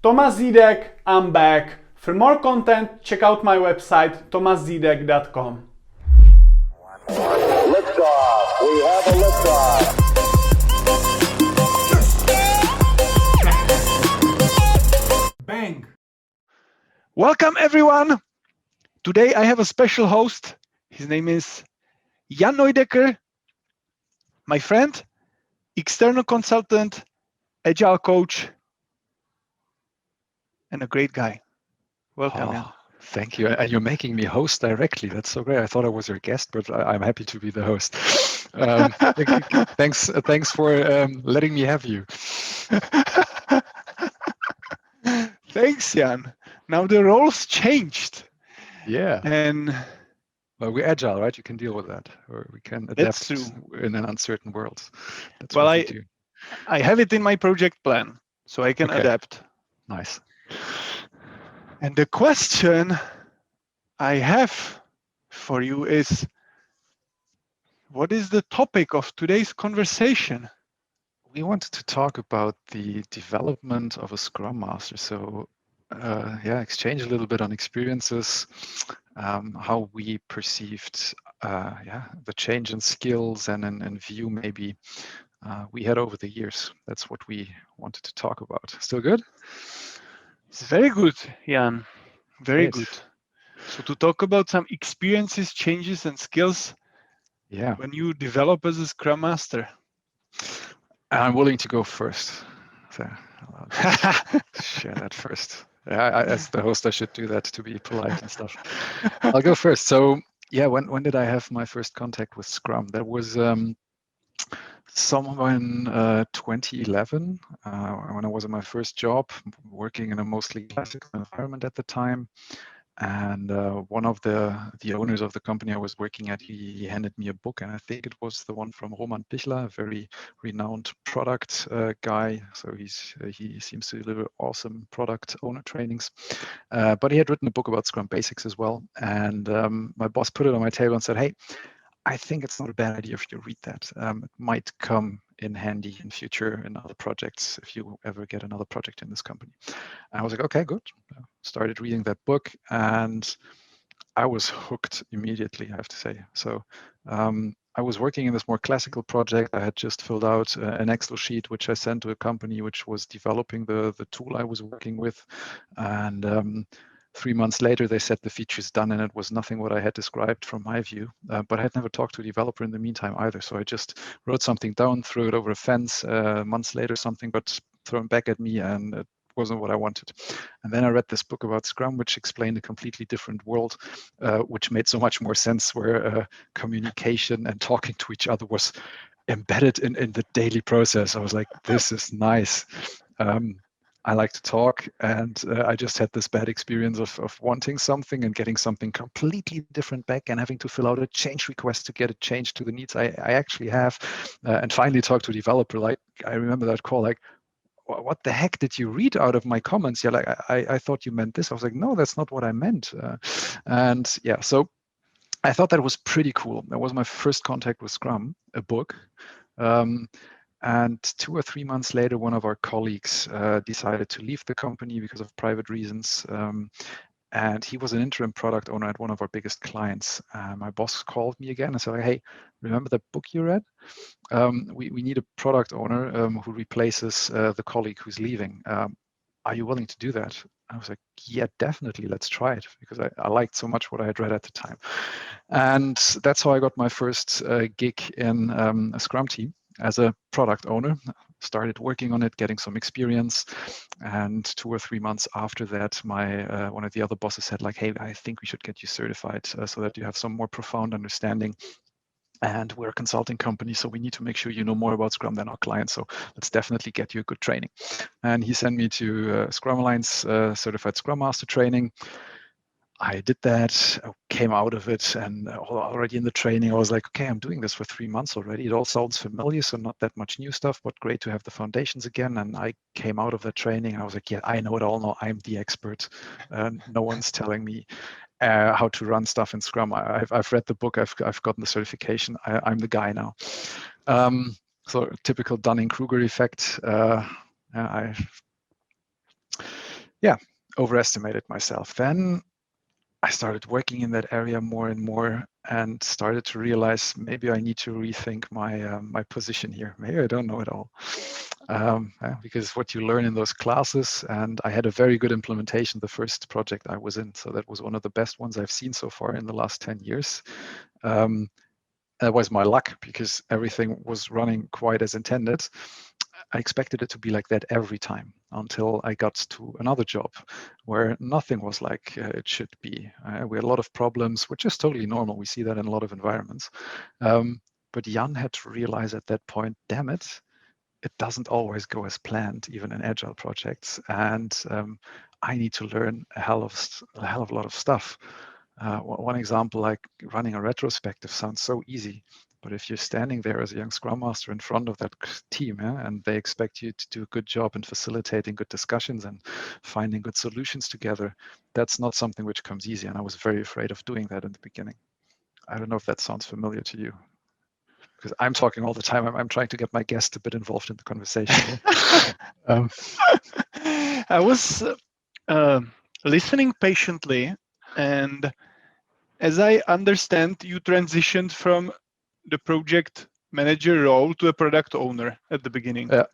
Thomas Zidek, I'm back. For more content, check out my website thomaszidek.com. Liftoff. We have a liftoff. Bang! Welcome everyone. Today I have a special host. His name is Jan Neudecker, my friend, external consultant, agile coach, and a great guy. Welcome, Jan. Thank you. And you're making me host directly. That's so great. I thought I was your guest, but I'm happy to be the host. Thanks for letting me have you. Thanks, Jan. Now the roles changed. Yeah. And well, we're agile, right? You can deal with that, or we can that's adapt true. in an uncertain world. That's Well, what we do. I have it in my project plan, so I can Okay. adapt. Nice. And the question I have for you is, what is the topic of today's conversation? We wanted to talk about the development of a Scrum Master. So, exchange a little bit on experiences, how we perceived, the change in skills and view maybe we had over the years. That's what we wanted to talk about. Still good? It's very good, Jan. Very Great. good. So to talk about some experiences, changes, and skills when you develop as a Scrum Master. I'm willing to go first. So I'll share that first. As the host, I should do that to be polite and stuff. I'll go first. So when did I have my first contact with Scrum? That was somewhere in 2011 when I was in my first job, working in a mostly classical environment at the time. And one of the owners of the company I was working at, he handed me a book, and I think it was the one from Roman Pichler, a very renowned product guy. So he seems to deliver awesome product owner trainings. But he had written a book about Scrum Basics as well. And my boss put it on my table and said, "Hey, I think it's not a bad idea if you read that. It might come in handy in future in other projects if you ever get another project in this company." And I was like, okay, good. Started reading that book and I was hooked immediately, I have to say. So I was working in this more classical project. I had just filled out an Excel sheet, which I sent to a company which was developing the tool I was working with. And 3 months later, they said the feature's done, and it was nothing what I had described from my view. But I had never talked to a developer in the meantime either. So I just wrote something down, threw it over a fence. Months later, something got thrown back at me, and it wasn't what I wanted. And then I read this book about Scrum, which explained a completely different world, which made so much more sense, where communication and talking to each other was embedded in the daily process. I was like, this is nice. I like to talk, and I just had this bad experience of wanting something and getting something completely different back and having to fill out a change request to get it changed to the needs I actually have, and finally talk to a developer. Like, I remember that call, like, what the heck did you read out of my comments? Yeah, like, I thought you meant this. I was like, no, that's not what I meant. So I thought that was pretty cool. That was my first contact with Scrum, a book. And 2 or 3 months later, one of our colleagues decided to leave the company because of private reasons. And he was an interim product owner at one of our biggest clients. My boss called me again and said, "Hey, remember that book you read? We need a product owner who replaces the colleague who's leaving. Are you willing to do that?" I was like, "Yeah, definitely. Let's try it," because I liked so much what I had read at the time. And that's how I got my first gig in a Scrum team as a product owner. Started working on it, getting some experience, and 2 or 3 months after that, my one of the other bosses said, like, "Hey, I think we should get you certified so that you have some more profound understanding. And we're a consulting company, so we need to make sure you know more about Scrum than our clients. So let's definitely get you a good training." And he sent me to Scrum Alliance certified Scrum Master training. I did that, came out of it, and already in the training, I was like, okay, I'm doing this for 3 months already. It all sounds familiar, so not that much new stuff, but great to have the foundations again. And I came out of that training, and I was like, yeah, I know it all now. I'm the expert. No one's telling me how to run stuff in Scrum. I've read the book. I've gotten the certification. I'm the guy now. So typical Dunning-Kruger effect. yeah, overestimated myself. Then I started working in that area more and more, and started to realize maybe I need to rethink my position here. Maybe I don't know it all, because what you learn in those classes, and I had a very good implementation the first project I was in, so that was one of the best ones I've seen so far in the last 10 years. That was my luck because everything was running quite as intended. I expected it to be like that every time until I got to another job where nothing was like it should be. We had a lot of problems, which is totally normal. We see that in a lot of environments. But Jan had to realize at that point, damn it, it doesn't always go as planned, even in agile projects. And I need to learn a hell of a lot of stuff. One example, like running a retrospective, sounds so easy, but if you're standing there as a young Scrum Master in front of that team, and they expect you to do a good job in facilitating good discussions and finding good solutions together, that's not something which comes easy. And I was very afraid of doing that in the beginning. I don't know if that sounds familiar to you, because I'm talking all the time. I'm trying to get my guest a bit involved in the conversation. I was listening patiently, and as I understand, you transitioned from the project manager role to a product owner at the beginning. Yeah,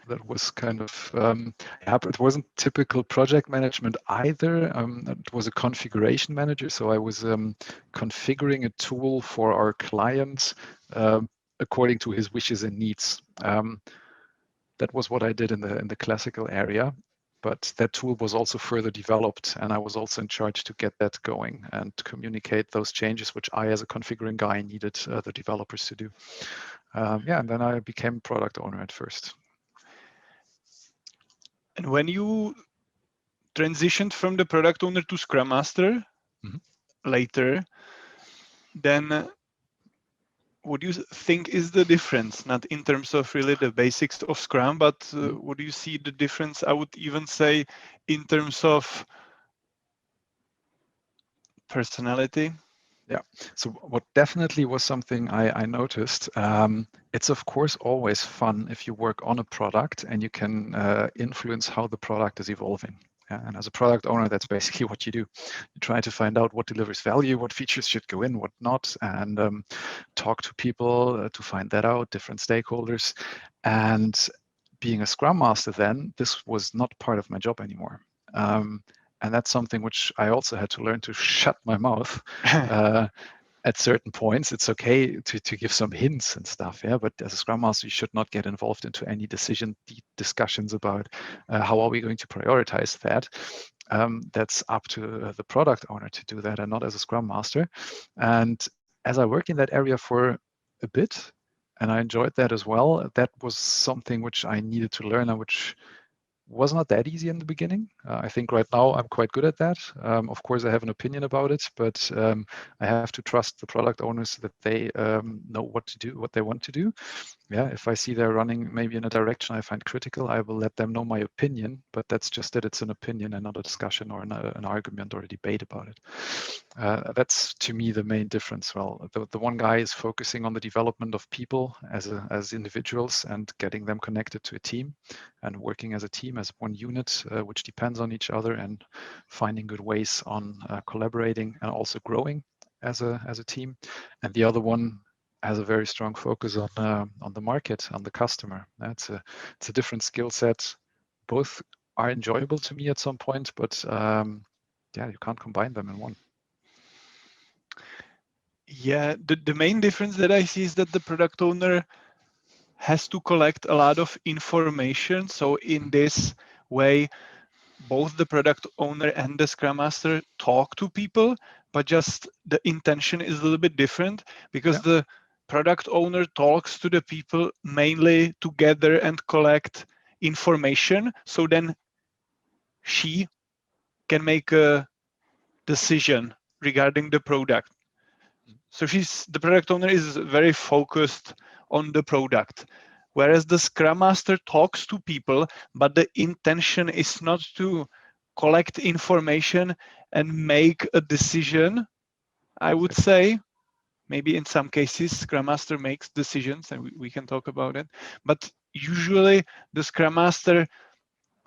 that was kind of but it wasn't typical project management either. It was a configuration manager, so I was configuring a tool for our client according to his wishes and needs. That was what I did in the classical area, but that tool was also further developed, and I was also in charge to get that going and to communicate those changes, which I, as a configuring guy, needed the developers to do. And then I became product owner at first. And when you transitioned from the product owner to Scrum Master later, then what do you think is the difference? Not in terms of really the basics of Scrum, but what do you see the difference? I would even say in terms of personality. Yeah. So what definitely was something I noticed, it's of course always fun if you work on a product and you can influence how the product is evolving. And as a product owner, that's basically what you do. You try to find out what delivers value, what features should go in, what not, and talk to people to find that out, different stakeholders. And being a Scrum Master then, this was not part of my job anymore. And that's something which I also had to learn to shut my mouth at certain points. It's okay to give some hints and stuff, but as a Scrum Master, you should not get involved into any discussions about how are we going to prioritize that. That's up to the product owner to do that, and not as a Scrum Master. And as I worked in that area for a bit, and I enjoyed that as well, that was something which I needed to learn and which was not that easy in the beginning. I think right now I'm quite good at that. Of course, I have an opinion about it, but I have to trust the product owners that they know what to do, what they want to do. If I see they're running maybe in a direction I find critical, I will let them know my opinion, but that's just that it's an opinion and not a discussion or an argument or a debate about it. That's to me the main difference. Well, the one guy is focusing on the development of people as individuals and getting them connected to a team and working as a team, as one unit, which depends on each other, and finding good ways on collaborating and also growing as a team. And the other one has a very strong focus on the market, on the customer. It's a different skill set. Both are enjoyable to me at some point, but you can't combine them in one. Yeah, the main difference that I see is that the product owner has to collect a lot of information. So in this way, both the product owner and the Scrum Master talk to people, but just the intention is a little bit different, because the product owner talks to the people mainly to gather and collect information. So then she can make a decision regarding the product. So the product owner is very focused on the product, whereas the Scrum Master talks to people, but the intention is not to collect information and make a decision. I would say maybe in some cases Scrum Master makes decisions, and we can talk about it, but usually the Scrum Master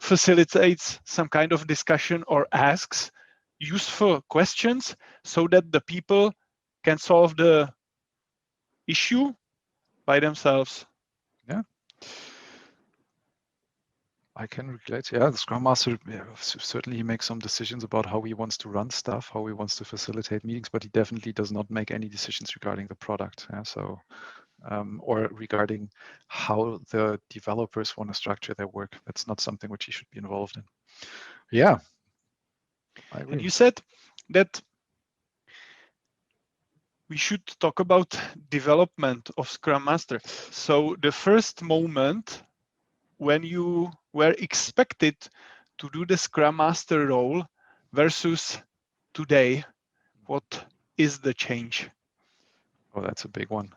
facilitates some kind of discussion or asks useful questions so that the people can solve the issue by themselves. Yeah. I can relate. Yeah, the Scrum Master, yeah, certainly he makes some decisions about how he wants to run stuff, how he wants to facilitate meetings, but he definitely does not make any decisions regarding the product. Yeah, so or regarding how the developers want to structure their work. That's not something which he should be involved in. Yeah, I agree. And you said that we should talk about development of Scrum Master. So the first moment when you were expected to do the Scrum Master role versus today, what is the change? Oh, that's a big one.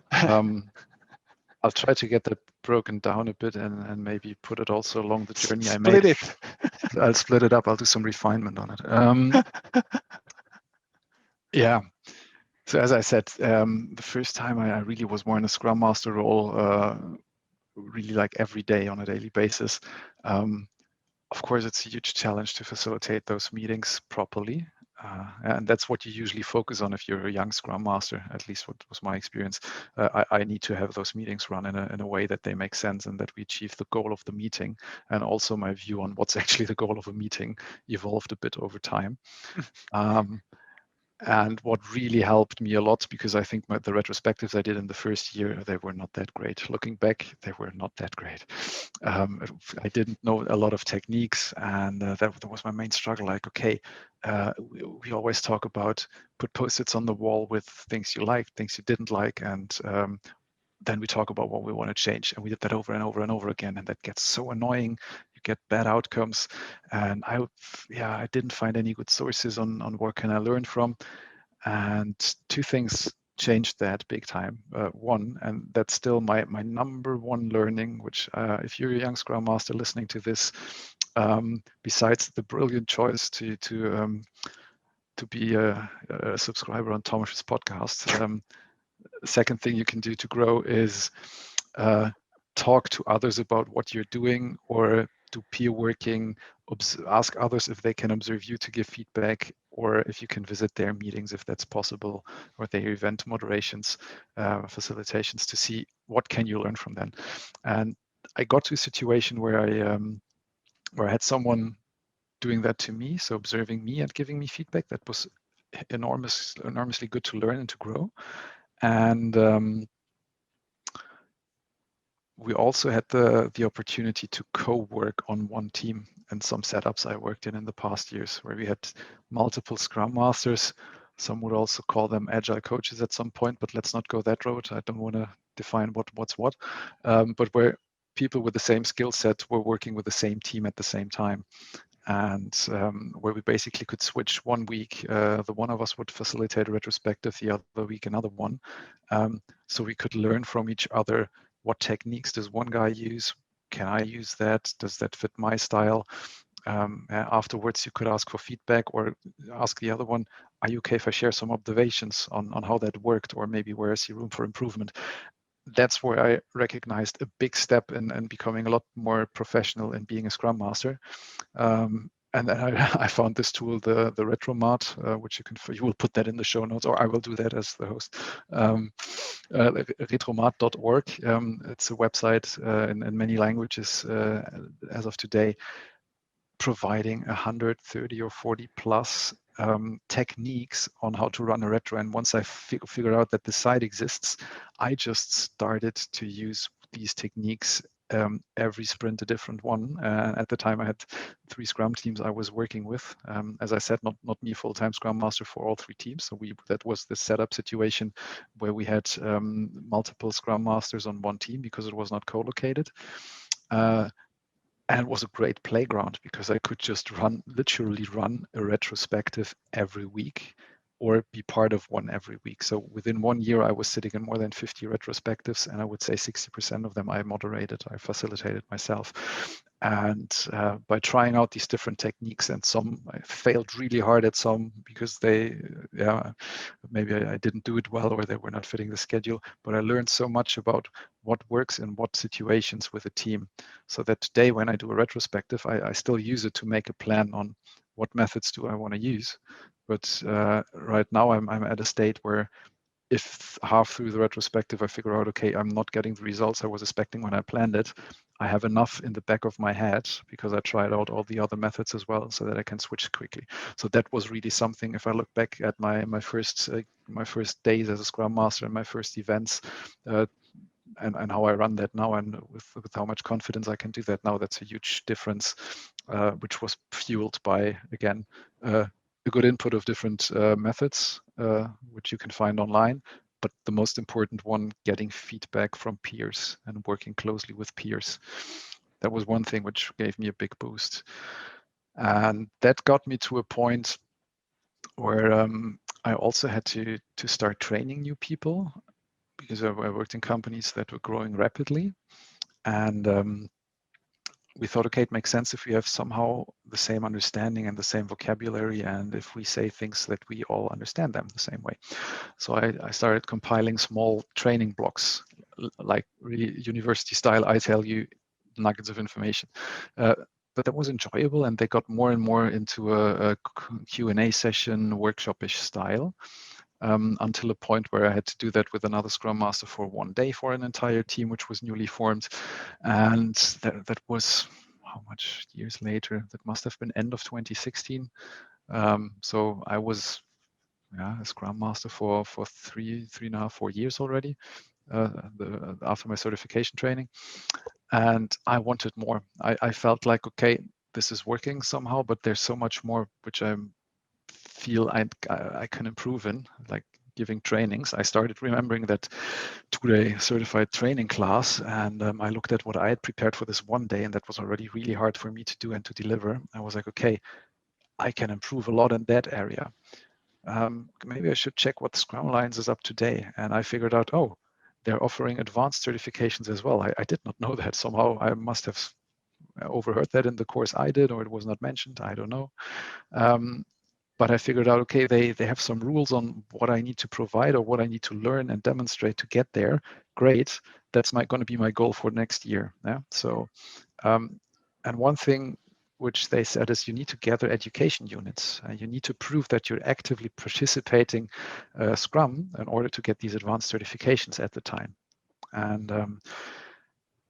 I'll try to get that broken down a bit and maybe put it also along the journey I made. Split it. I'll split it up. I'll do some refinement on it. Yeah. So as I said, the first time I really was more in a Scrum Master role, really like every day on a daily basis. Of course, it's a huge challenge to facilitate those meetings properly. And that's what you usually focus on if you're a young Scrum Master, at least what was my experience. I need to have those meetings run in a way that they make sense and that we achieve the goal of the meeting. And also my view on what's actually the goal of a meeting evolved a bit over time. And what really helped me a lot, because I think the retrospectives I did in the first year, they were not that great. Looking back, they were not that great. I didn't know a lot of techniques, and that was my main struggle. Like, okay, we always talk about put post-its on the wall with things you liked, things you didn't like, and then we talk about what we want to change. And we did that over and over and over again, and that gets so annoying. You get bad outcomes, and I didn't find any good sources on what can I learn from. And two things changed that big time. One, and that's still my number one learning, which if you're a young Scrum Master listening to this, besides the brilliant choice to be a subscriber on Thomas's podcast, the second thing you can do to grow is talk to others about what you're doing, or do peer working, ask others if they can observe you to give feedback, or if you can visit their meetings if that's possible, or their event moderations, facilitations, to see what can you learn from them. And I got to a situation where I had someone doing that to me, so observing me and giving me feedback. That was enormously good to learn and to grow. And we also had the opportunity to co-work on one team in some setups I worked in the past years, where we had multiple Scrum Masters. Some would also call them agile coaches at some point, but let's not go that road. I don't want to define what's what, but where people with the same skill set were working with the same team at the same time. And where we basically could switch one week, the one of us would facilitate a retrospective, the other week another one. So we could learn from each other. What techniques does one guy use? Can I use that? Does that fit my style? Afterwards, you could ask for feedback or ask the other one, are you okay if I share some observations on how that worked, or maybe where I see room for improvement? That's where I recognized a big step in becoming a lot more professional in being a Scrum Master. And then I found this tool, the Retromat, which you will put that in the show notes, or I will do that as the host. Retromat.org. It's a website in many languages as of today, providing 130 or 40 plus techniques on how to run a retro. And once I figured out that the site exists, I just started to use these techniques every sprint, a different one. At the time, I had 3 Scrum teams I was working with. As I said, not me full-time Scrum Master for all 3 teams. So that was the setup situation where we had multiple Scrum Masters on one team because it was not co-located. And it was a great playground because I could just literally run a retrospective every week or be part of one every week. So within 1 year, I was sitting in more than 50 retrospectives, and I would say 60% of them I moderated, I facilitated myself. And by trying out these different techniques, and some I failed really hard at some because maybe I didn't do it well or they were not fitting the schedule, but I learned so much about what works in what situations with a team. So that today when I do a retrospective, I still use it to make a plan on what methods do I want to use. But right now I'm at a state where if half through the retrospective I figure out, okay, I'm not getting the results I was expecting when I planned it, I have enough in the back of my head because I tried out all the other methods as well, so that I can switch quickly. So that was really something. If I look back at my first days as a Scrum Master and my first events, and how I run that now, and with how much confidence I can do that now, that's a huge difference, which was fueled by, again, a good input of different methods, which you can find online. But the most important one, getting feedback from peers and working closely with peers. That was one thing which gave me a big boost. And that got me to a point where I also had to start training new people, because I worked in companies that were growing rapidly. And we thought, okay, it makes sense if we have somehow the same understanding and the same vocabulary, and if we say things that we all understand them the same way. So I started compiling small training blocks, like really university style. I tell you nuggets of information. But that was enjoyable, and they got more and more into a Q&A session, workshop-ish style. Until a point where I had to do that with another Scrum Master for 1 day for an entire team, which was newly formed. And that was, how much years later? That must have been end of 2016. So I was a Scrum Master for 3.5, 4 years already, after my certification training. And I wanted more. I felt like, okay, this is working somehow, but there's so much more which I feel I can improve in, like giving trainings. I started remembering that 2-day certified training class, and I looked at what I had prepared for this 1 day, and that was already really hard for me to do and to deliver. I was like, okay, I can improve a lot in that area. Maybe I should check what Scrum Alliance is up to date. And I figured out, oh, they're offering advanced certifications as well. I did not know that. Somehow I must have overheard that in the course I did, or it was not mentioned. I don't know. But I figured out, okay, they have some rules on what I need to provide or what I need to learn and demonstrate to get there. Great. That's going to be my goal for next year. Yeah. So, and one thing which they said is you need to gather education units. You need to prove that you're actively participating Scrum in order to get these advanced certifications at the time. And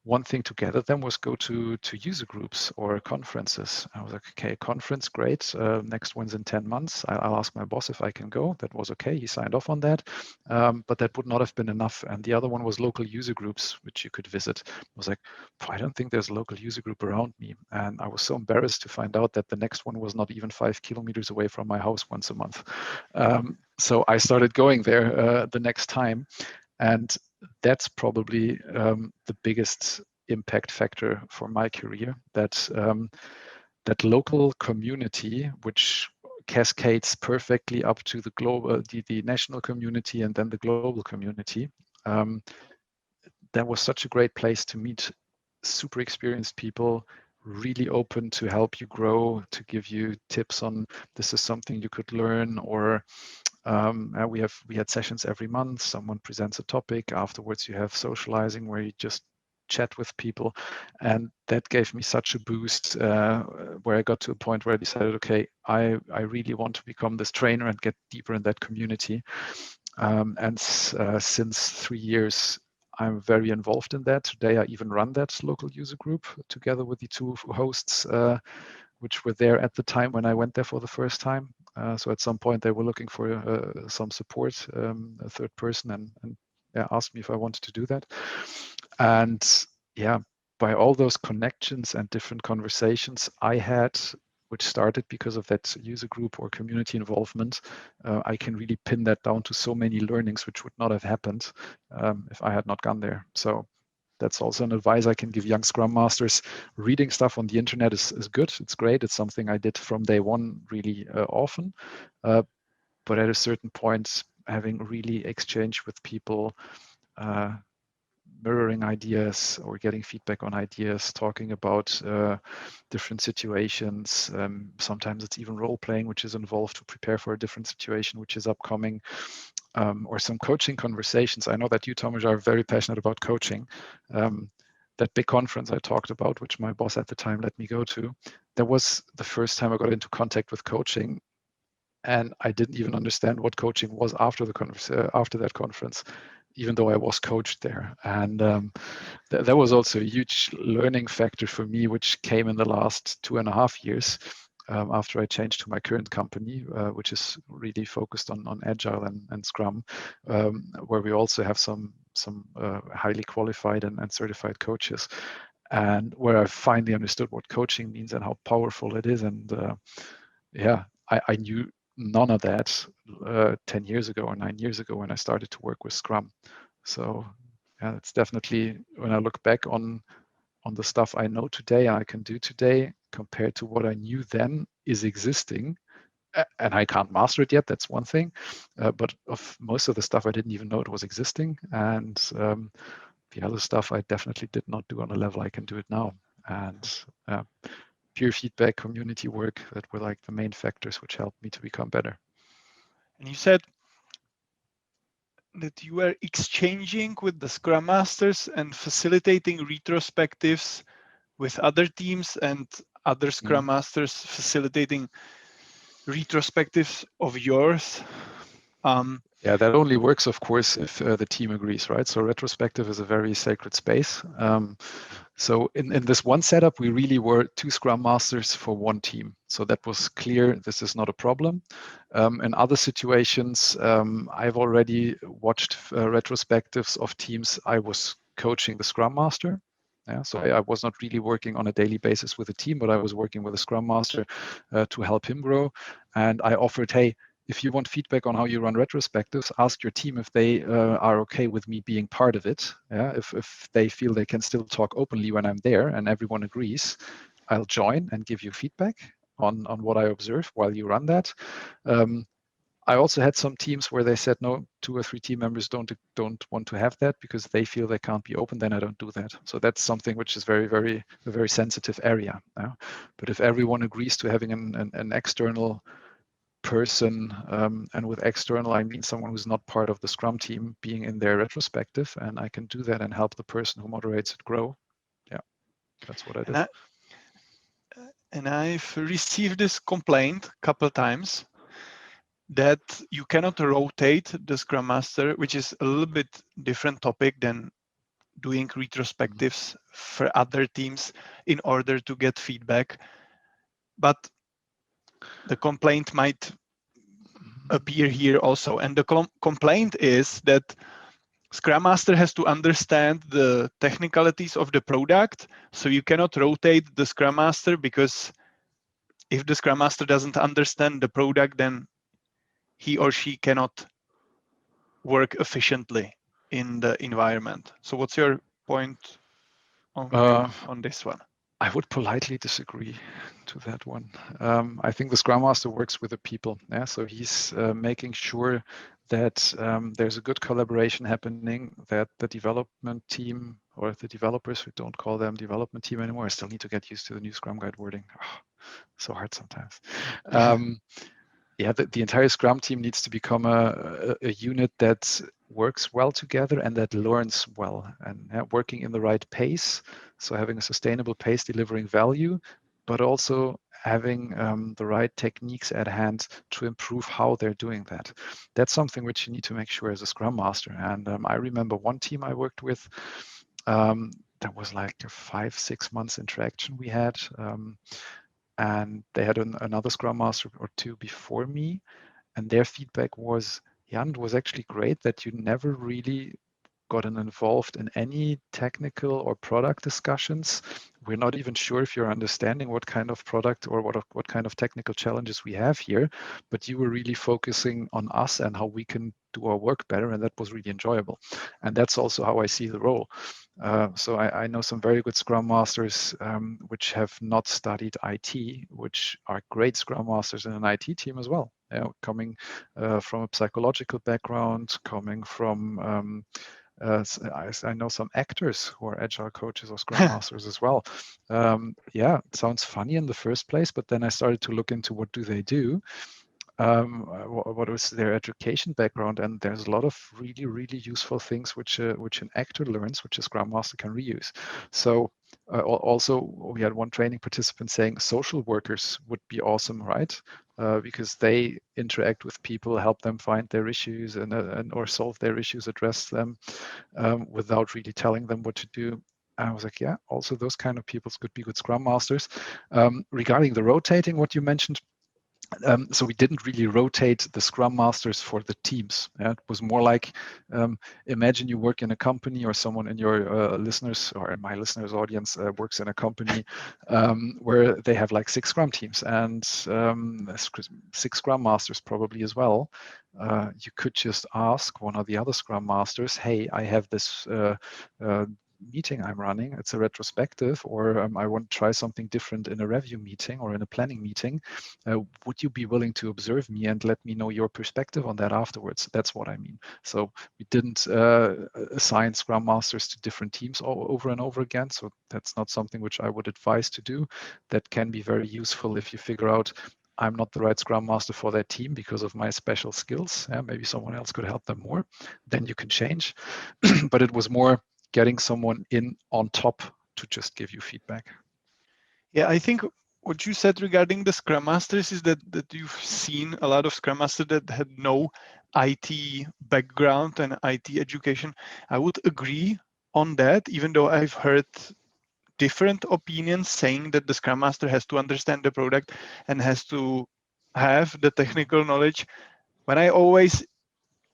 one thing to gather them was go to user groups or conferences. I was like, okay, conference, great. Next one's in 10 months. I'll ask my boss if I can go. That was okay. He signed off on that. But that would not have been enough. And the other one was local user groups, which you could visit. I was like, I don't think there's a local user group around me. And I was so embarrassed to find out that the next one was not even 5 kilometers away from my house once a month. So I started going there the next time. And that's probably the biggest impact factor for my career, that that local community, which cascades perfectly up to the global, the national community, and then the global community. That was such a great place to meet super experienced people, really open to help you grow, to give you tips on this is something you could learn, or we had sessions every month. Someone presents a topic. Afterwards, you have socializing where you just chat with people, and that gave me such a boost. Where I got to a point where I decided, okay, I really want to become this trainer and get deeper in that community. And since 3 years, I'm very involved in that. Today, I even run that local user group together with the 2 hosts, which were there at the time when I went there for the first time. So at some point they were looking for some support, a third person, and asked me if I wanted to do that. And yeah, by all those connections and different conversations I had, which started because of that user group or community involvement, I can really pin that down to so many learnings which would not have happened if I had not gone there. So that's also an advice I can give young Scrum Masters. Reading stuff on the internet is good. It's great. It's something I did from day one really often. but at a certain point, having really exchange with people, mirroring ideas or getting feedback on ideas, talking about different situations. Sometimes it's even role playing, which is involved to prepare for a different situation, which is upcoming, or some coaching conversations. I know that you, Tomasz, are very passionate about coaching. That big conference I talked about, which my boss at the time let me go to, that was the first time I got into contact with coaching. And I didn't even understand what coaching was after after that conference, even though I was coached there. And that was also a huge learning factor for me, which came in the last 2.5 years after I changed to my current company, which is really focused on Agile and Scrum, where we also have some highly qualified and certified coaches, and where I finally understood what coaching means and how powerful it is. And I knew none of that 10 years ago or 9 years ago when I started to work with Scrum. So yeah, it's definitely, when I look back on the stuff I know today and I can do today compared to what I knew then is existing, and I can't master it yet, that's one thing, but of most of the stuff I didn't even know it was existing, and the other stuff I definitely did not do on a level I can do it now. And peer feedback, community work, that were like the main factors which helped me to become better. And you said that you were exchanging with the Scrum Masters and facilitating retrospectives with other teams, and other Scrum Masters facilitating retrospectives of yours. Yeah, that only works, of course, if the team agrees, right? So retrospective is a very sacred space. So in this one setup, we really were 2 Scrum Masters for one team. So that was clear, this is not a problem. In other situations, I've already watched retrospectives of teams I was coaching the Scrum Master. Yeah, so I was not really working on a daily basis with a team, but I was working with a Scrum Master to help him grow. And I offered, hey, if you want feedback on how you run retrospectives, ask your team if they are okay with me being part of it. Yeah, if they feel they can still talk openly when I'm there and everyone agrees, I'll join and give you feedback on what I observe while you run that. I also had some teams where they said, no, 2 or 3 team members don't want to have that because they feel they can't be open, then I don't do that. So that's something which is a very sensitive area. Yeah? But if everyone agrees to having an external person, and with external I mean someone who's not part of the Scrum team being in their retrospective, and I can do that and help the person who moderates it grow. Yeah, that's what I did. And I've received this complaint a couple times that you cannot rotate the Scrum Master, which is a little bit different topic than doing retrospectives for other teams in order to get feedback. But the complaint might appear here also. And the complaint is that Scrum Master has to understand the technicalities of the product. So you cannot rotate the Scrum Master, because if the Scrum Master doesn't understand the product, then he or she cannot work efficiently in the environment. So what's your point on this one? I would politely disagree to that one. I think the Scrum Master works with the people. Yeah? So he's making sure that there's a good collaboration happening, that the development team, or the developers, we don't call them development team anymore. I still need to get used to the new Scrum Guide wording. Oh, so hard sometimes. Yeah, the entire Scrum team needs to become a unit that works well together and that learns well, and working in the right pace. So having a sustainable pace, delivering value, but also having the right techniques at hand to improve how they're doing that. That's something which you need to make sure as a Scrum Master. And I remember one team I worked with, that was like a 5-6 months interaction we had. And they had another Scrum Master or 2 before me, and their feedback was, Jan, it was actually great that you never really gotten involved in any technical or product discussions. We're not even sure if you're understanding what kind of product or what kind of technical challenges we have here, but you were really focusing on us and how we can do our work better, and that was really enjoyable. And that's also how I see the role. So I know some very good Scrum Masters which have not studied IT, which are great Scrum Masters in an IT team as well. coming from a psychological background, coming from I know some actors who are agile coaches or scrum masters as well. Yeah, it sounds funny in the first place, but then I started to look into what do they do. What was their education background, and there's a lot of really useful things which an actor learns, which a scrum master can reuse. So also we had one training participant saying social workers would be awesome, right? Because they interact with people, help them find their issues and or solve their issues, address them without really telling them what to do. I was like, yeah, also those kind of people could be good scrum masters. Regarding the rotating, what you mentioned, so we didn't really rotate the scrum masters for the teams. Yeah? It was more like, imagine you work in a company, or someone in your listeners or in my listeners audience works in a company where they have like 6 scrum teams and 6 scrum masters probably as well. You could just ask one of the other scrum masters, hey, I have this meeting I'm running, it's a retrospective, or I want to try something different in a review meeting or in a planning meeting. Would you be willing to observe me and let me know your perspective on that afterwards? That's what I mean. So we didn't assign scrum masters to different teams over and over again. So that's not something which I would advise to do. That can be very useful if you figure out I'm not the right scrum master for that team because of my special skills. Maybe someone else could help them more. Then you can change. But it was more getting someone in on top to just give you feedback. Yeah, I think what you said regarding the Scrum Masters is that you've seen a lot of Scrum Masters that had no IT background and IT education. I would agree on that, even though I've heard different opinions saying that the Scrum Master has to understand the product and has to have the technical knowledge. When I always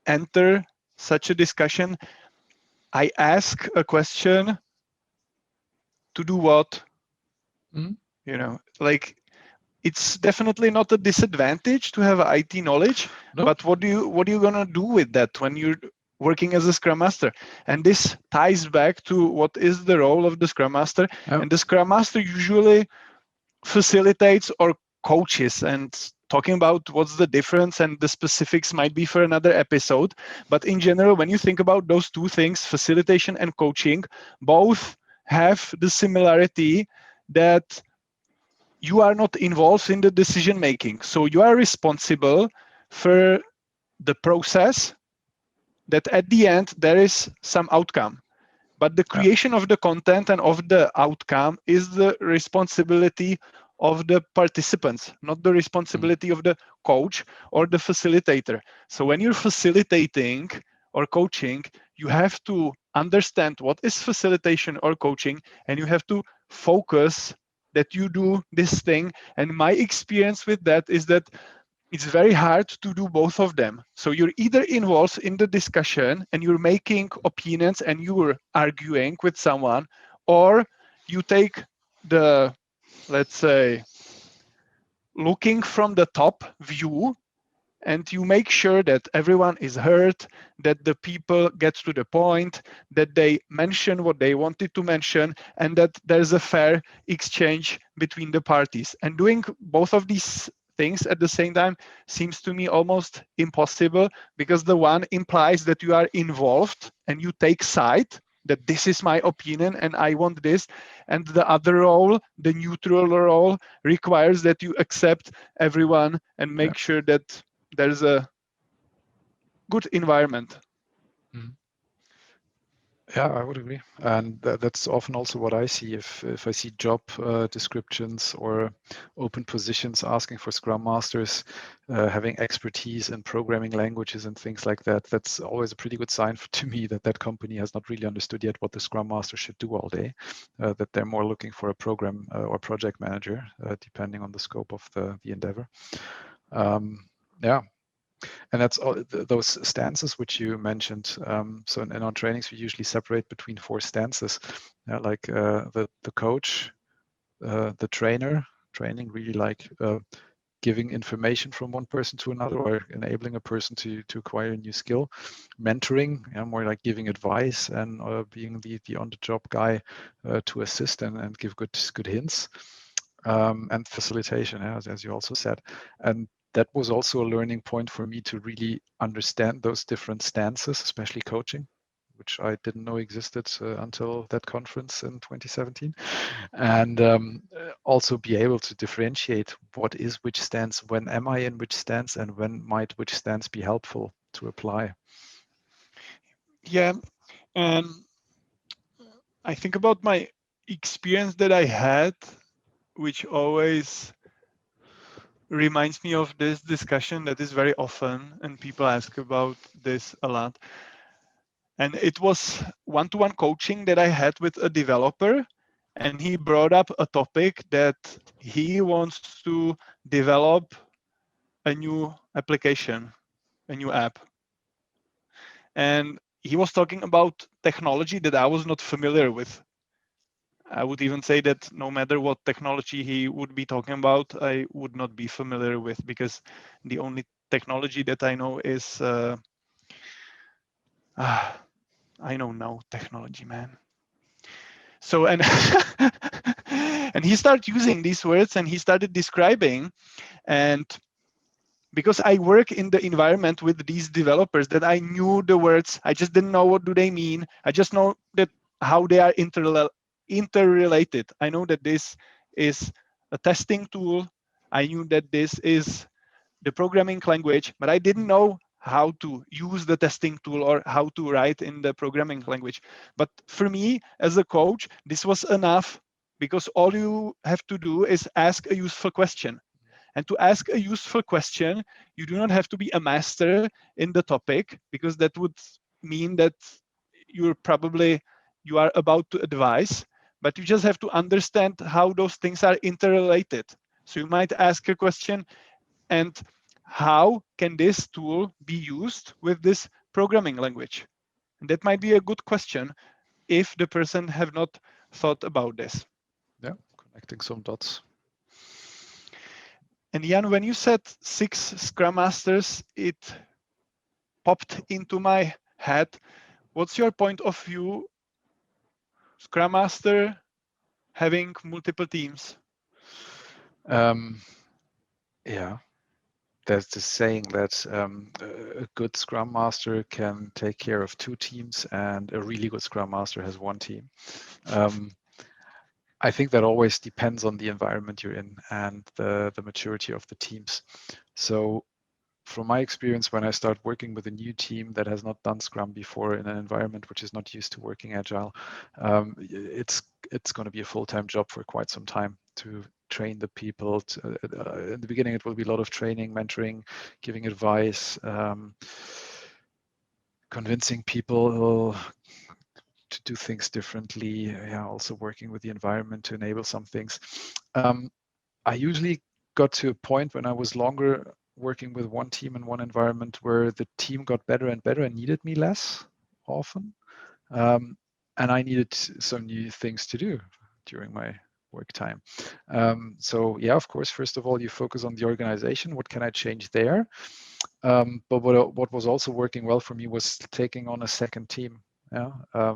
enter such a discussion, I ask a question: to do what? Like, it's definitely not a disadvantage to have IT knowledge, No. but what are you gonna do with that when you're working as a Scrum Master? And this ties back to what is the role of the Scrum Master. And the Scrum Master usually facilitates or coaches, and talking about what's the difference and the specifics might be for another episode. But in general, when you think about those two things, facilitation and coaching, both have the similarity that you are not involved in the decision making. So you are responsible for the process, that at the end there is some outcome. But the creation of the content and of the outcome is the responsibility of the participants, not the responsibility of the coach or the facilitator. So when you're facilitating or coaching, you have to understand what is facilitation or coaching, and you have to focus that you do this thing. And my experience with that is that it's very hard to do both of them. So you're either involved in the discussion and you're making opinions and you're arguing with someone, or you take the, let's say, looking from the top view, and you make sure that everyone is heard, that the people get to the point, that they mention what they wanted to mention, and that there's a fair exchange between the parties. And doing both of these things at the same time seems to me almost impossible, because the one implies that you are involved and you take side, that this is my opinion and I want this, and the other role, the neutral role, requires that you accept everyone and make sure that there's a good environment. Yeah, I would agree, and that's often also what I see if I see job descriptions or open positions asking for Scrum Masters having expertise in programming languages and things like that. That's always a pretty good sign to me that that company has not really understood yet what the Scrum Master should do all day. That they're more looking for a program or project manager, depending on the scope of the endeavor. Yeah. And that's all those stances which you mentioned. So in our trainings, we usually separate between 4 stances, like the coach, the trainer, training really like giving information from one person to another or enabling a person to acquire a new skill. Mentoring, more like giving advice and being the on-the-job guy to assist and give good hints. and facilitation, as you also said. And that was also a learning point for me to really understand those different stances, especially coaching, which I didn't know existed until that conference in 2017. And also be able to differentiate what is which stance, when am I in which stance, and when might which stance be helpful to apply. Yeah, and I think about my experience that I had, which always reminds me of this discussion that is very often, and people ask about this a lot. And it was one-to-one coaching that I had with a developer, and he brought up a topic that he wants to develop a new application, a new app. And he was talking about technology that I was not familiar with. I would even say that no matter what technology he would be talking about, I would not be familiar with, because the only technology that I know is I know no technology, man. So and and he started using these words and he started describing, and because I work in the environment with these developers, that I knew the words, I just didn't know what do they mean. I just know that how they are interrelated. I know that this is a testing tool. I knew that this is the programming language, but I didn't know how to use the testing tool or how to write in the programming language. But for me, as a coach, this was enough, because all you have to do is ask a useful question. And to ask a useful question, you do not have to be a master in the topic, because that would mean that you are about to advise, but you just have to understand how those things are interrelated. So you might ask a question, and how can this tool be used with this programming language? And that might be a good question if the person have not thought about this. Yeah, connecting some dots. And Jan, when you said 6 Scrum Masters, it popped into my head. What's your point of view, Scrum Master having multiple teams? Yeah, there's this saying that a good Scrum Master can take care of 2 teams, and a really good Scrum Master has 1 team. I think that always depends on the environment you're in and the maturity of the teams. So from my experience, when I start working with a new team that has not done Scrum before in an environment which is not used to working agile, it's going to be a full-time job for quite some time to train the people. In the beginning, it will be a lot of training, mentoring, giving advice, convincing people to do things differently. Yeah, also working with the environment to enable some things. I usually got to a point when I was longer working with one team in one environment where the team got better and better and needed me less often. And I needed some new things to do during my work time. So yeah, of course, first of all, you focus on the organization. What can I change there? But what was also working well for me was taking on a second team. Yeah.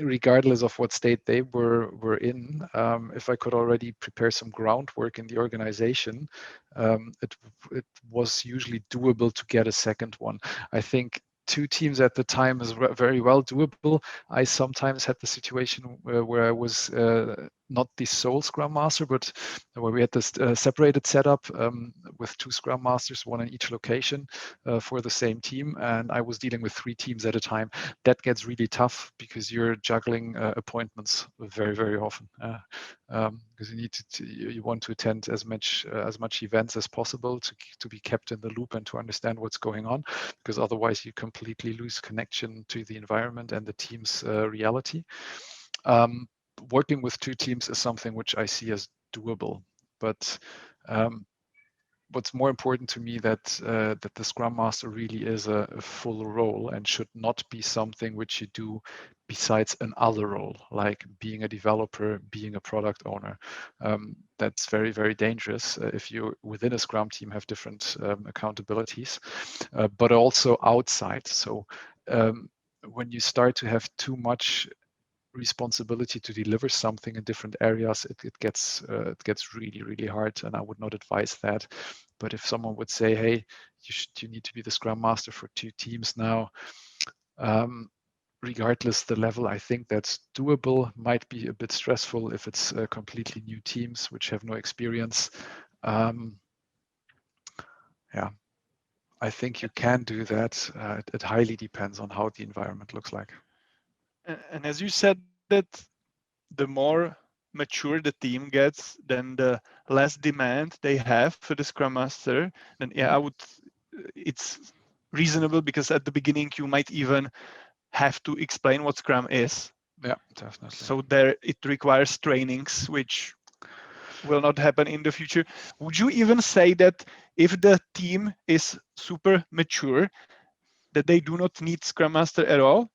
Regardless of what state they were in, if I could already prepare some groundwork in the organization, it was usually doable to get a second one. I think 2 teams at the time is very well doable. I sometimes had the situation where I was not the sole Scrum Master, but where we had this separated setup with 2 Scrum Masters, 1 in each location for the same team, and I was dealing with 3 teams at a time. That gets really tough because you're juggling appointments very, very often, because you want to attend as much events as possible to be kept in the loop and to understand what's going on, because otherwise you completely lose connection to the environment and the team's reality. Working with 2 teams is something which I see as doable, but what's more important to me that the Scrum Master really is a full role and should not be something which you do besides another role, like being a developer, being a product owner. That's very, very dangerous if you within a Scrum team have different accountabilities, but also outside. So when you start to have too much responsibility to deliver something in different areas, it gets really, really hard, and I would not advise that. But if someone would say, hey, you need to be the Scrum Master for 2 teams now, regardless the level, I think that's doable. Might be a bit stressful if it's completely new teams which have no experience. Yeah, I think you can do that. It highly depends on how the environment looks like. And as you said that the more mature the team gets, then the less demand they have for the Scrum Master. Then yeah, it's reasonable, because at the beginning you might even have to explain what Scrum is. Yeah, definitely. So there it requires trainings, which will not happen in the future. Would you even say that if the team is super mature, that they do not need Scrum Master at all?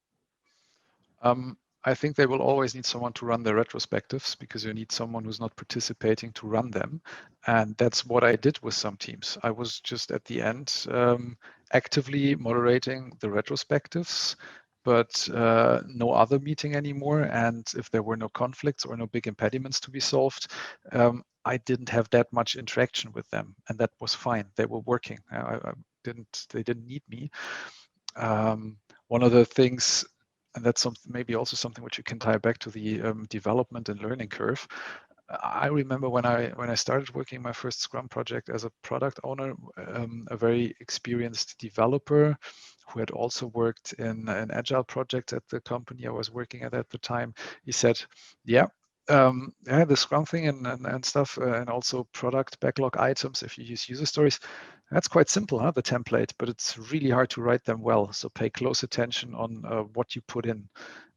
I think they will always need someone to run their retrospectives, because you need someone who's not participating to run them. And that's what I did with some teams. I was just at the end actively moderating the retrospectives, but no other meeting anymore. And if there were no conflicts or no big impediments to be solved, I didn't have that much interaction with them, and that was fine. They were working. They didn't need me. One of the things, and that's maybe also something which you can tie back to the development and learning curve. I remember when I started working my first Scrum project as a product owner, a very experienced developer who had also worked in an agile project at the company I was working at the time. He said, "Yeah, the Scrum thing and stuff, and also product backlog items. If you use user stories, that's quite simple, huh? The template, but it's really hard to write them well. So pay close attention on what you put in."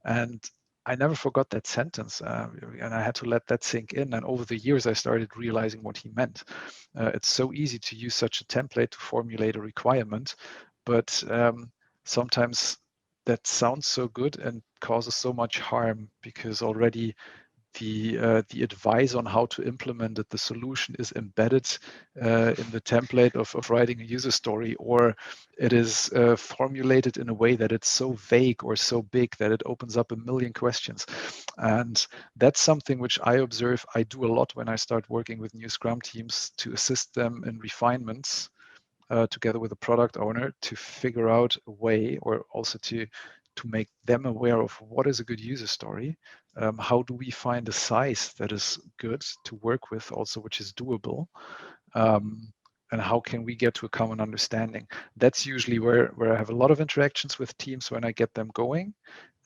And I never forgot that sentence, and I had to let that sink in. And over the years, I started realizing what he meant. It's so easy to use such a template to formulate a requirement, but sometimes that sounds so good and causes so much harm, because already the advice on how to implement it, the solution is embedded in the template of writing a user story, or it is formulated in a way that it's so vague or so big that it opens up a million questions. And that's something which I observe I do a lot when I start working with new Scrum teams, to assist them in refinements together with a product owner, to figure out a way, or also to make them aware of what is a good user story. How do we find a size that is good to work with, also which is doable, and how can we get to a common understanding? That's usually where I have a lot of interactions with teams when I get them going,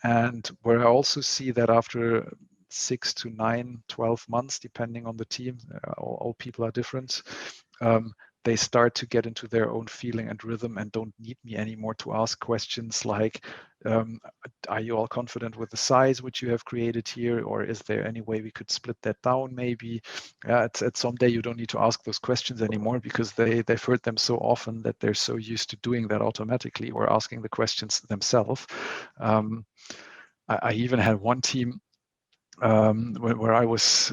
and where I also see that after 6 to 9, 12 months, depending on the team, all people are different, they start to get into their own feeling and rhythm and don't need me anymore to ask questions like, are you all confident with the size which you have created here? Or is there any way we could split that down maybe? At some day you don't need to ask those questions anymore, because they've heard them so often that they're so used to doing that automatically, or asking the questions themselves. I even had one team where I was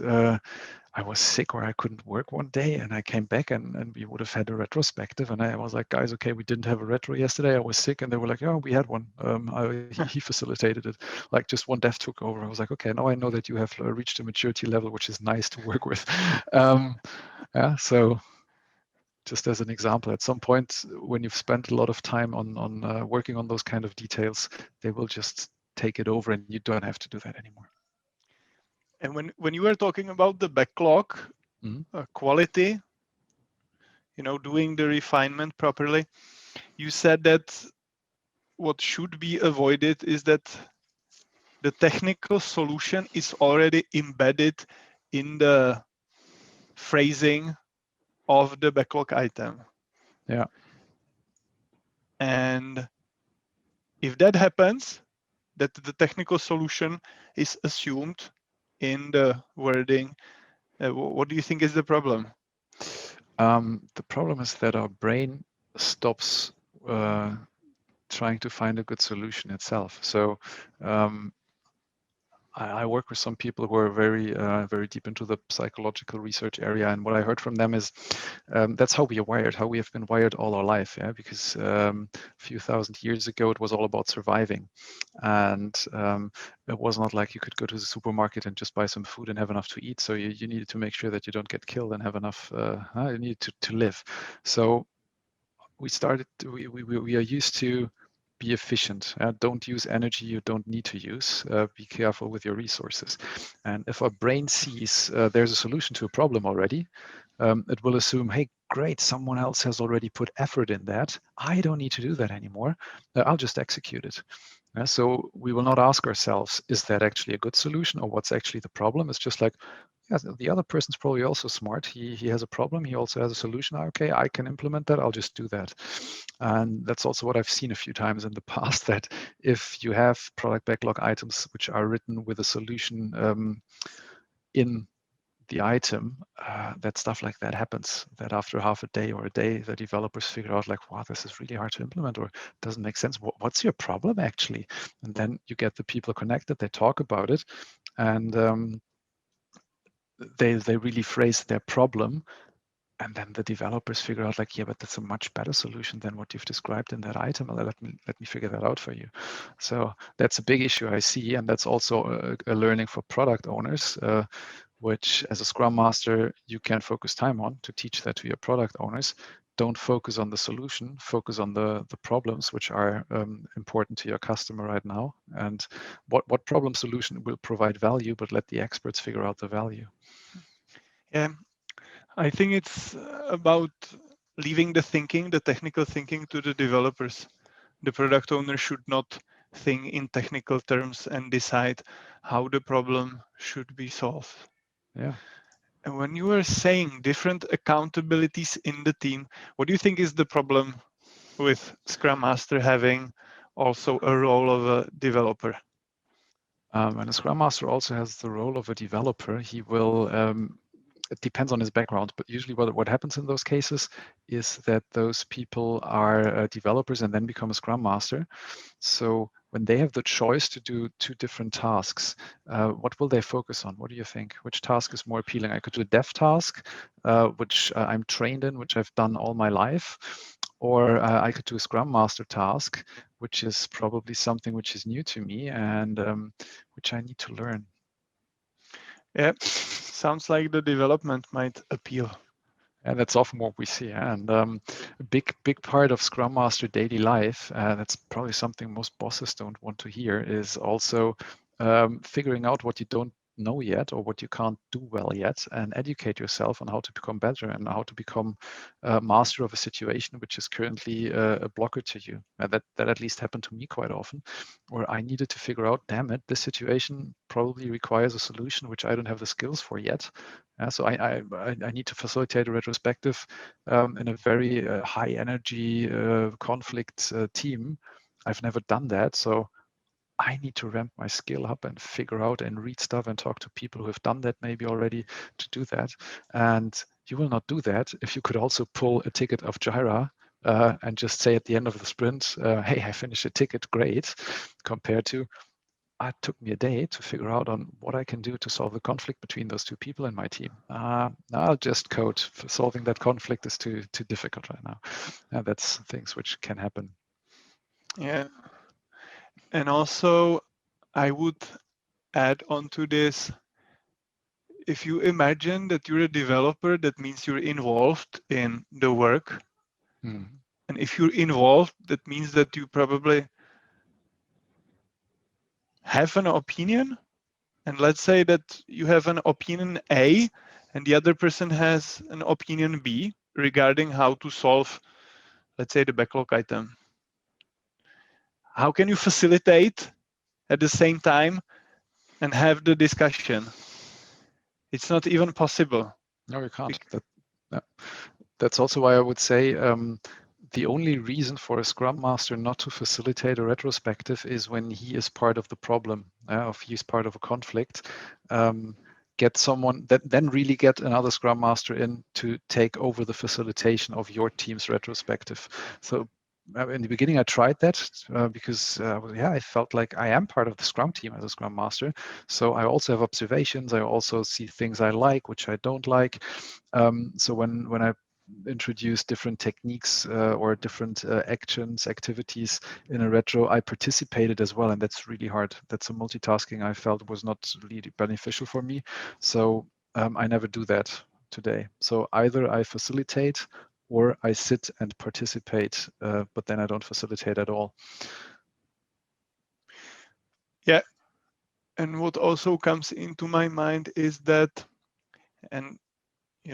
sick, or I couldn't work one day, and I came back and we would have had a retrospective, and I was like, guys, okay, we didn't have a retro yesterday. I was sick, and they were like, oh, we had one. He facilitated it. Like, just one dev took over. I was like, okay, now I know that you have reached a maturity level, which is nice to work with. Yeah, so just as an example, at some point when you've spent a lot of time on working on those kind of details, they will just take it over, and you don't have to do that anymore. And when you were talking about the backlog quality, doing the refinement properly, you said that what should be avoided is that the technical solution is already embedded in the phrasing of the backlog item. Yeah. And if that happens, that the technical solution is assumed in the wording, what do you think is the problem? The problem is that our brain stops trying to find a good solution itself. So I work with some people who are very deep into the psychological research area, and what I heard from them is that's how we are wired, how we have been wired all our life. Yeah, because a few thousand years ago it was all about surviving, and it was not like you could go to the supermarket and just buy some food and have enough to eat. So you needed to make sure that you don't get killed and have enough. You need to live. So we are used to be efficient. Don't use energy you don't need to use. Be careful with your resources. And if our brain sees there's a solution to a problem already, it will assume, hey, great, someone else has already put effort in that. I don't need to do that anymore. I'll just execute it. So we will not ask ourselves, is that actually a good solution or what's actually the problem? It's just like, yeah, the other person's probably also smart. He has a problem. He also has a solution. Okay, I can implement that. I'll just do that. And that's also what I've seen a few times in the past, that if you have product backlog items which are written with a solution in the item, that stuff like that happens, that after half a day or a day, the developers figure out like, wow, this is really hard to implement or doesn't make sense. What's your problem actually? And then you get the people connected, they talk about it, and they really phrase their problem, and then the developers figure out like, yeah, but that's a much better solution than what you've described in that item. Let me figure that out for you. So that's a big issue I see, and that's also a learning for product owners, which as a Scrum Master you can focus time on to teach that to your product owners. Don't focus on the solution, focus on the problems which are important to your customer right now, and what problem solution will provide value, but let the experts figure out the value. Yeah, I think it's about leaving the technical thinking to the developers. The product owner should not think in technical terms and decide how the problem should be solved. Yeah. And when you were saying different accountabilities in the team, what do you think is the problem with Scrum Master having also a role of a developer? And a Scrum Master also has the role of a developer. He will, it depends on his background, but usually what happens in those cases is that those people are developers and then become a Scrum Master. So when they have the choice to do two different tasks, what will they focus on? What do you think? Which task is more appealing? I could do a dev task, which I'm trained in, which I've done all my life, or I could do a Scrum Master task, which is probably something which is new to me and which I need to learn. Yeah, sounds like the development might appeal. And that's often what we see. And a big part of Scrum Master daily life, that's probably something most bosses don't want to hear, is also figuring out what you don't know yet or what you can't do well yet, and educate yourself on how to become better and how to become a master of a situation which is currently a blocker to you. That at least happened to me quite often, where I needed to figure out, damn it, this situation probably requires a solution which I don't have the skills for yet. So I need to facilitate a retrospective in a very high energy conflict team. I've never done that, so I need to ramp my skill up and figure out and read stuff and talk to people who have done that maybe already to do that. And you will not do that if you could also pull a ticket of Jira and just say at the end of the sprint, hey, I finished a ticket, great, compared to, it took me a day to figure out on what I can do to solve the conflict between those two people in my team. I'll just code. Solving that conflict is too difficult right now. That's things which can happen. Yeah. And also, I would add on to this, if you imagine that you're a developer, that means you're involved in the work. Mm. And if you're involved, that means that you probably have an opinion. And let's say that you have an opinion A and the other person has an opinion B regarding how to solve, let's say, the backlog item. How can you facilitate at the same time and have the discussion? It's not even possible. No, you can't. That's also why I would say the only reason for a Scrum Master not to facilitate a retrospective is when he is part of the problem, if he's part of a conflict. Get someone then really get another Scrum Master in to take over the facilitation of your team's retrospective. So in the beginning, I tried that because I felt like I am part of the Scrum team as a Scrum Master. So I also have observations. I also see things I like, which I don't like. So when I introduce different techniques or different activities in a retro, I participated as well, and that's really hard. That's a multitasking I felt was not really beneficial for me. So I never do that today. So either I facilitate or I sit and participate, but then I don't facilitate at all. Yeah. And what also comes into my mind is that, and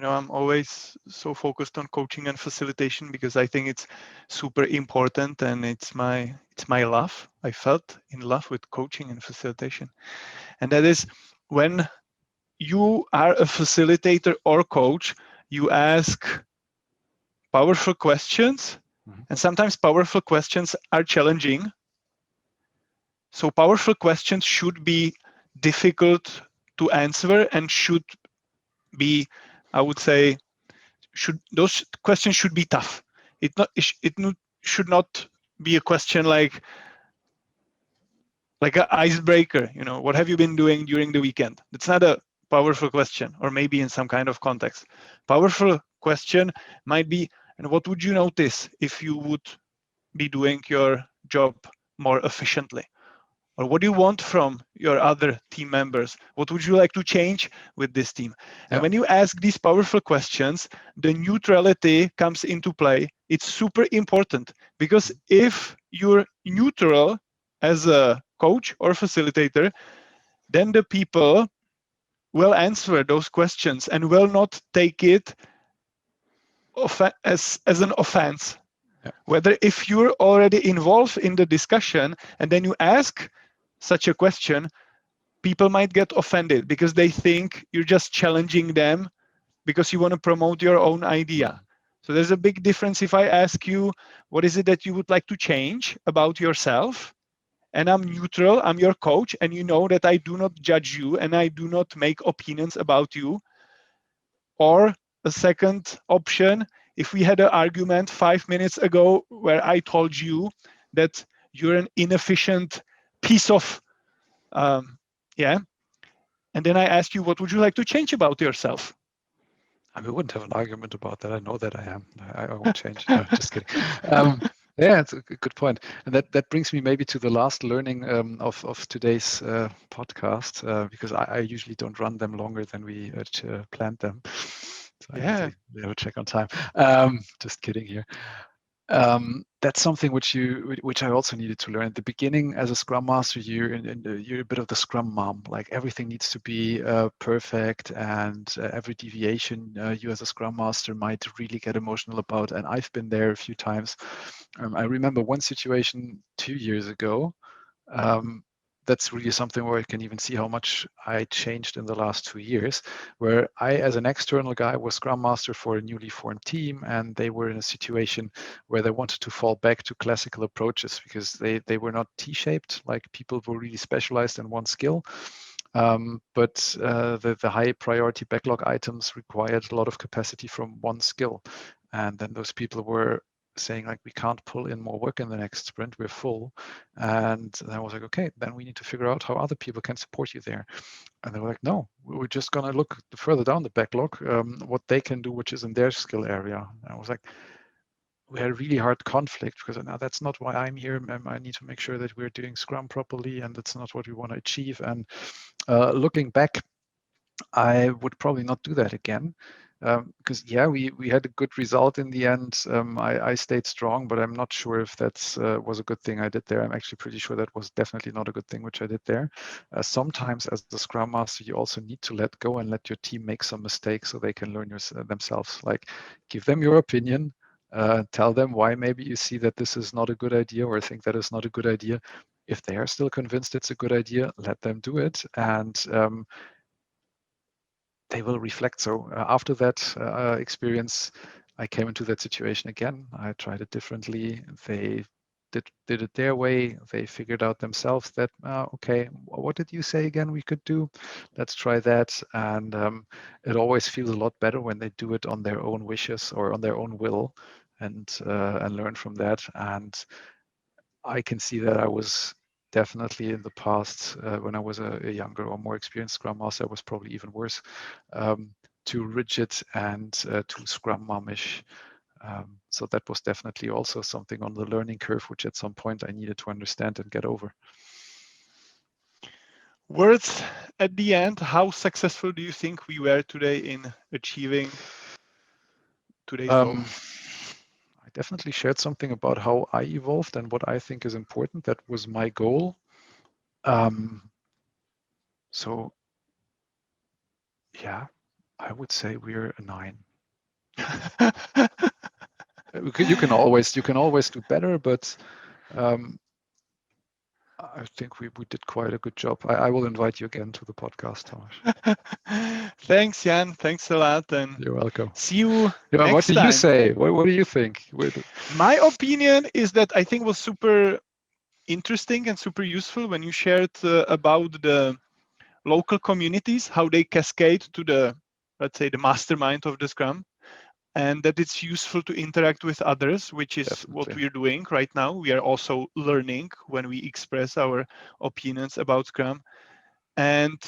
I'm always so focused on coaching and facilitation because I think it's super important, and it's my love. I felt in love with coaching and facilitation. And that is when you are a facilitator or coach, you ask powerful questions, and sometimes powerful questions are challenging. So powerful questions should be difficult to answer and should be, I would say, those questions should be tough. Should not be a question like an icebreaker. What have you been doing during the weekend? That's not a powerful question, or maybe in some kind of context. Powerful question might be, and what would you notice if you would be doing your job more efficiently? Or what do you want from your other team members? What would you like to change with this team? And when you ask these powerful questions, the neutrality comes into play. It's super important, because if you're neutral as a coach or facilitator, then the people will answer those questions and will not take it as an offense. Whether if you're already involved in the discussion and then you ask such a question, people might get offended because they think you're just challenging them because you want to promote your own idea. So there's a big difference if I ask you, what is it that you would like to change about yourself? And I'm neutral, I'm your coach, and you know that I do not judge you and I do not make opinions about you. Or a second option, if we had an argument 5 minutes ago where I told you that you're an inefficient piece of, and then I asked you, what would you like to change about yourself? We wouldn't have an argument about that. I know that I am. I won't change. No, just kidding. Yeah, it's a good point. And that brings me maybe to the last learning of today's podcast, because I usually don't run them longer than we planned them. So I have to check on time. Just kidding here. That's something which I also needed to learn at the beginning. As a Scrum Master, you're a bit of the Scrum mom. Like everything needs to be perfect, and every deviation you as a Scrum Master might really get emotional about. And I've been there a few times. I remember one situation 2 years ago. That's really something where I can even see how much I changed in the last 2 years, where I, as an external guy, was Scrum Master for a newly formed team, and they were in a situation where they wanted to fall back to classical approaches because they were not T-shaped, like people were really specialized in one skill. But the high priority backlog items required a lot of capacity from one skill. And then those people were saying like, we can't pull in more work in the next sprint, we're full. And I was like, okay, then we need to figure out how other people can support you there. And they were like, no, we're just going to look further down the backlog, what they can do, which is in their skill area. And I was like, we had a really hard conflict because now that's not why I'm here. I need to make sure that we're doing Scrum properly, and that's not what we want to achieve. And looking back, I would probably not do that again. Because we had a good result in the end. I stayed strong, but I'm not sure if that was a good thing I did there. I'm actually pretty sure that was definitely not a good thing which I did there. Sometimes as the Scrum Master, you also need to let go and let your team make some mistakes so they can learn themselves. Like give them your opinion, tell them why maybe you see that this is not a good idea or think that is not a good idea. If they are still convinced it's a good idea, let them do it. And they will reflect. So after that experience, I came into that situation again. I tried it differently. They did it their way. They figured out themselves that, okay, what did you say again we could do? Let's try that. And it always feels a lot better when they do it on their own wishes or on their own will. and learn from that. And I can see that I was definitely in the past, when I was a younger or more experienced Scrum Master, I was probably even worse, too rigid and too Scrum Mamish. So that was definitely also something on the learning curve, which at some point I needed to understand and get over. Words at the end, how successful do you think we were today in achieving today's goal? I definitely shared something about how I evolved and what I think is important. That was my goal. So yeah, I would say we're a 9. You can always do better, but I think we did quite a good job. I will invite you again to the podcast, Tomasz. Thanks, Jan. Thanks a lot, and You're welcome. see you Yeah, next what do time. you say? What do you think? My opinion is that I think was super interesting and super useful when you shared about the local communities, how they cascade to the, let's say, the mastermind of the Scrum, and that it's useful to interact with others, which is Definitely what we're doing right now. We are also learning when we express our opinions about Scrum. And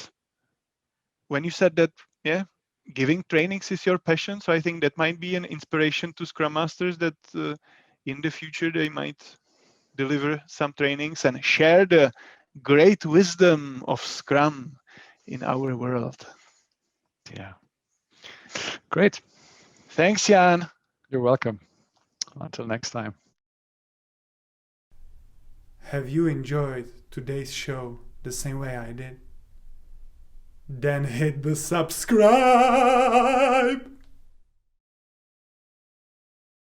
when you said that, yeah, giving trainings is your passion, so I think that might be an inspiration to Scrum Masters that in the future they might deliver some trainings and share the great wisdom of Scrum in our world. Yeah. Great. Thanks, Jan. You're welcome. Until next time. Have you enjoyed today's show the same way I did? Then hit the subscribe!